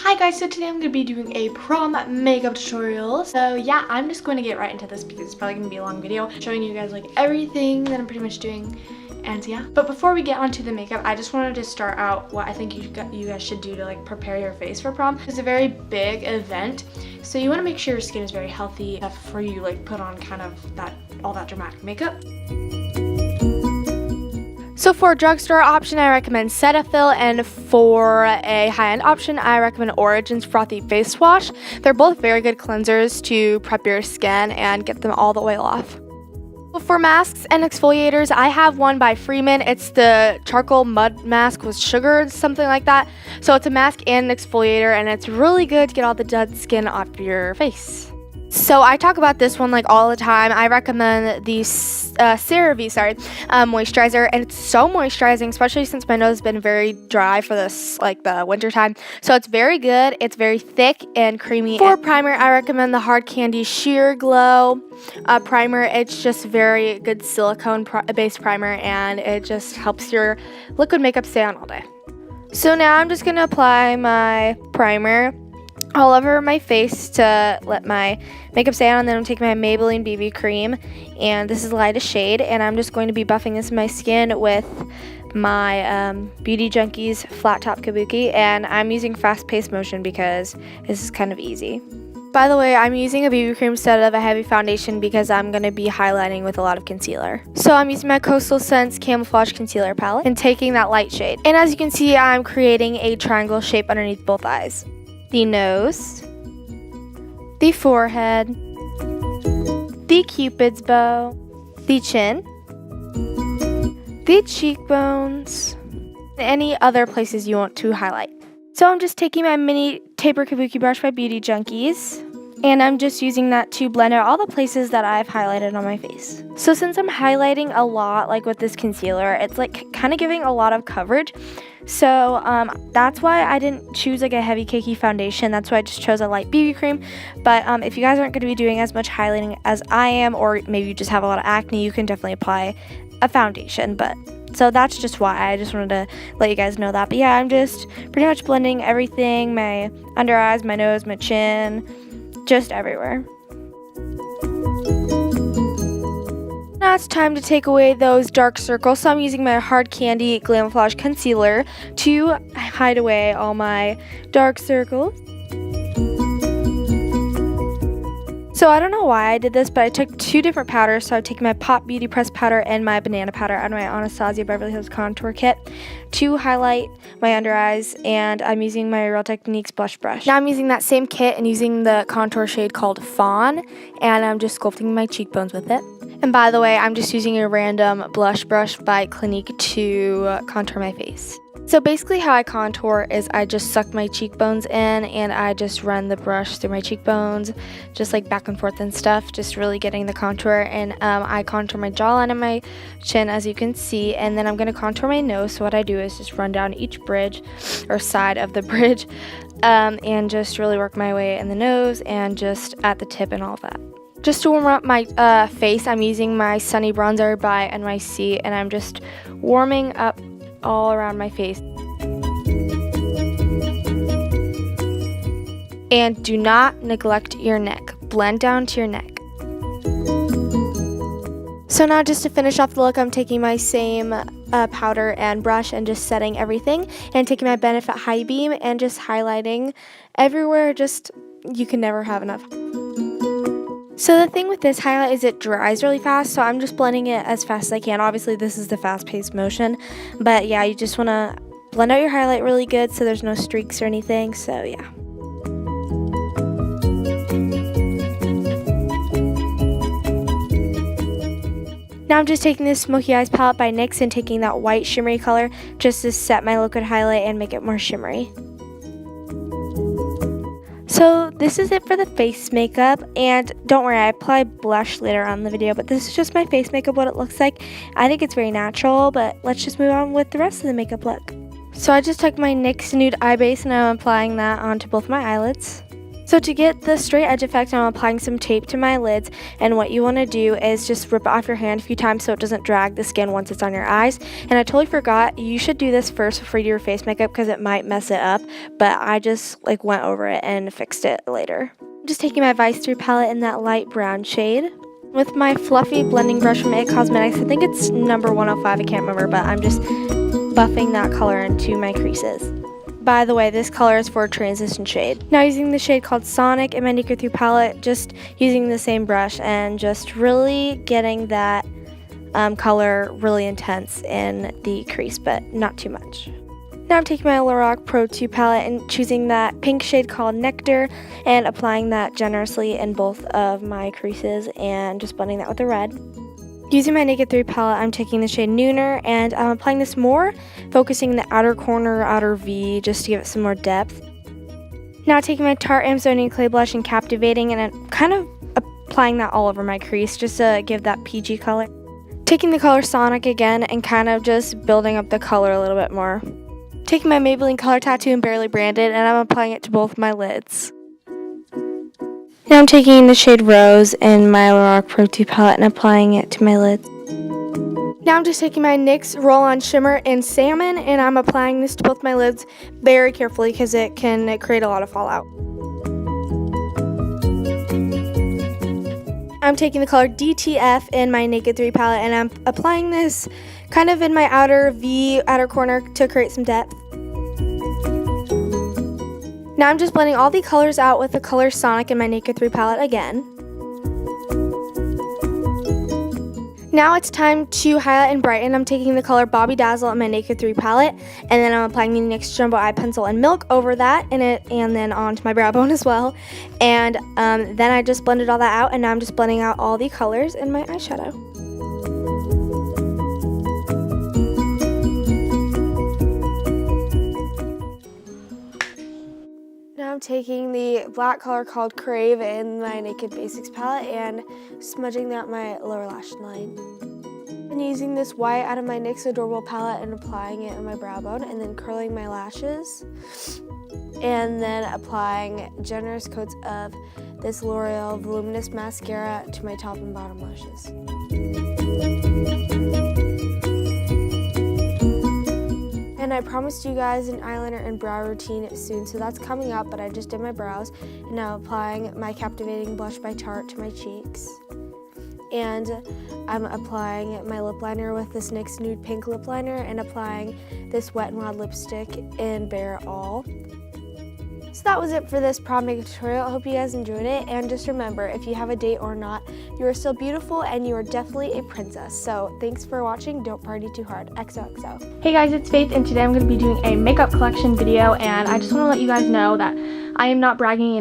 Hi guys, so today I'm going to be doing a prom makeup tutorial. So yeah, I'm just going to get right into this because it's probably going to be a long video showing you guys like everything that I'm pretty much doing. And yeah, but before we get onto the makeup, I just wanted to start out what I think you guys should do to like prepare your face for prom. It's a very big event, so you want to make sure your skin is very healthy before you like put on kind of all that dramatic makeup. So for a drugstore option, I recommend Cetaphil, and for a high-end option, I recommend Origin's Frothy Face Wash. They're both very good cleansers to prep your skin and get them all the oil off. For masks and exfoliators, I have one by Freeman. It's the charcoal mud mask with sugar, something like that. So it's a mask and an exfoliator, and it's really good to get all the dead skin off your face. So I talk about this one like all the time. I recommend the CeraVe moisturizer, and it's so moisturizing, especially since my nose has been very dry for this like the winter time. So it's very good. It's very thick and creamy. For primer, I recommend the Hard Candy Sheer Glow primer. It's just very good silicone based primer, and it just helps your liquid makeup stay on all day. So now I'm just gonna apply my primer all over my face to let my makeup stay on, and then I'm taking my Maybelline BB cream, and this is the lightest shade, and I'm just going to be buffing this in my skin with my Beauty Junkies Flat Top Kabuki, and I'm using fast paced motion because this is kind of easy. By the way, I'm using a BB cream instead of a heavy foundation because I'm going to be highlighting with a lot of concealer. So I'm using my Coastal Scents Camouflage Concealer Palette and taking that light shade. And as you can see, I'm creating a triangle shape underneath both eyes. The nose, the forehead, the cupid's bow, the chin, the cheekbones, and any other places you want to highlight. So I'm just taking my mini taper kabuki brush by Beauty Junkies, and I'm just using that to blend out all the places that I've highlighted on my face. So since I'm highlighting a lot, like with this concealer, it's like kind of giving a lot of coverage. So that's why I didn't choose like a heavy cakey foundation. That's why I just chose a light BB cream. But if you guys aren't going to be doing as much highlighting as I am, or maybe you just have a lot of acne, you can definitely apply a foundation. But so that's just why I just wanted to let you guys know that. But yeah, I'm just pretty much blending everything, my under eyes, my nose, my chin, just everywhere. Now it's time to take away those dark circles, so I'm using my Hard Candy Glamouflage Concealer to hide away all my dark circles. So I don't know why I did this, but I took two different powders. So I've taken my Pop Beauty Press powder and my banana powder out of my Anastasia Beverly Hills contour kit to highlight my under eyes, and I'm using my Real Techniques blush brush. Now I'm using that same kit and using the contour shade called Fawn, and I'm just sculpting my cheekbones with it. And by the way, I'm just using a random blush brush by Clinique to contour my face. So basically how I contour is I just suck my cheekbones in, and I just run the brush through my cheekbones, just like back and forth and stuff, just really getting the contour. And I contour my jawline and my chin, as you can see, and then I'm going to contour my nose. So what I do is just run down each bridge or side of the bridge and just really work my way in the nose and just at the tip and all that. Just to warm up my face, I'm using my Sunny Bronzer by NYC, and I'm just warming up all around my face. And do not neglect your neck. Blend down to your neck. So now just to finish off the look, I'm taking my same powder and brush and just setting everything, and taking my Benefit High Beam and just highlighting everywhere. Just, you can never have enough. So the thing with this highlight is it dries really fast, so I'm just blending it as fast as I can. Obviously this is the fast-paced motion, but yeah, you just want to blend out your highlight really good so there's no streaks or anything, so yeah. Now I'm just taking this Smoky Eyes palette by NYX and taking that white shimmery color just to set my liquid highlight and make it more shimmery. So this is it for the face makeup, and don't worry, I apply blush later on in the video, but this is just my face makeup, what it looks like. I think it's very natural, but let's just move on with the rest of the makeup look. So I just took my NYX Nude Eye Base and I'm applying that onto both my eyelids. So to get the straight edge effect, I'm applying some tape to my lids, and what you want to do is just rip it off your hand a few times so it doesn't drag the skin once it's on your eyes. And I totally forgot, you should do this first before you do your face makeup because it might mess it up, but I just went over it and fixed it later. I'm just taking my Vice 3 palette in that light brown shade. With my fluffy blending brush from IT Cosmetics, I think it's number 105, I can't remember, but I'm just buffing that color into my creases. By the way, this color is for a transition shade. Now using the shade called Sonic in my Naked 3 palette, just using the same brush and just really getting that color really intense in the crease, but not too much. Now I'm taking my Lorac Pro 2 palette and choosing that pink shade called Nectar and applying that generously in both of my creases and just blending that with the red. Using my Naked 3 palette, I'm taking the shade Nooner and I'm applying this more, focusing the outer corner, outer V, just to give it some more depth. Now taking my Tarte Amazonian Clay Blush and Captivating, and I'm kind of applying that all over my crease just to give that PG color. Taking the color Sonic again and kind of just building up the color a little bit more. Taking my Maybelline Color Tattoo and Barely Branded, and I'm applying it to both my lids. Now I'm taking the shade Rose in my Lorac Pro 2 palette and applying it to my lids. Now I'm just taking my NYX Roll-On Shimmer in Salmon and I'm applying this to both my lids very carefully because it can create a lot of fallout. I'm taking the color DTF in my Naked 3 palette and I'm applying this kind of in my outer V, outer corner to create some depth. Now I'm just blending all the colors out with the color Sonic in my Naked 3 palette again. Now it's time to highlight and brighten. I'm taking the color Bobby Dazzle in my Naked 3 palette, and then I'm applying the NYX Jumbo Eye Pencil in Milk over that, and then onto my brow bone as well. And then I just blended all that out, and now I'm just blending out all the colors in my eyeshadow. Now I'm taking the black color called Crave in my Naked Basics palette and smudging that my lower lash line. And using this white out of my NYX Adorable palette and applying it on my brow bone and then curling my lashes. And then applying generous coats of this L'Oreal Voluminous Mascara to my top and bottom lashes. And I promised you guys an eyeliner and brow routine soon, so that's coming up, but I just did my brows. And now applying my Captivating Blush by Tarte to my cheeks. And I'm applying my lip liner with this NYX Nude Pink lip liner and applying this Wet n Wild lipstick in Bare All. So that was it for this prom makeup tutorial. I hope you guys enjoyed it, and just remember, if you have a date or not, you are still beautiful and you are definitely a princess. So thanks for watching. Don't party too hard. XOXO. Hey guys, it's Faith, and today I'm going to be doing a makeup collection video, and I just want to let you guys know that I am not bragging in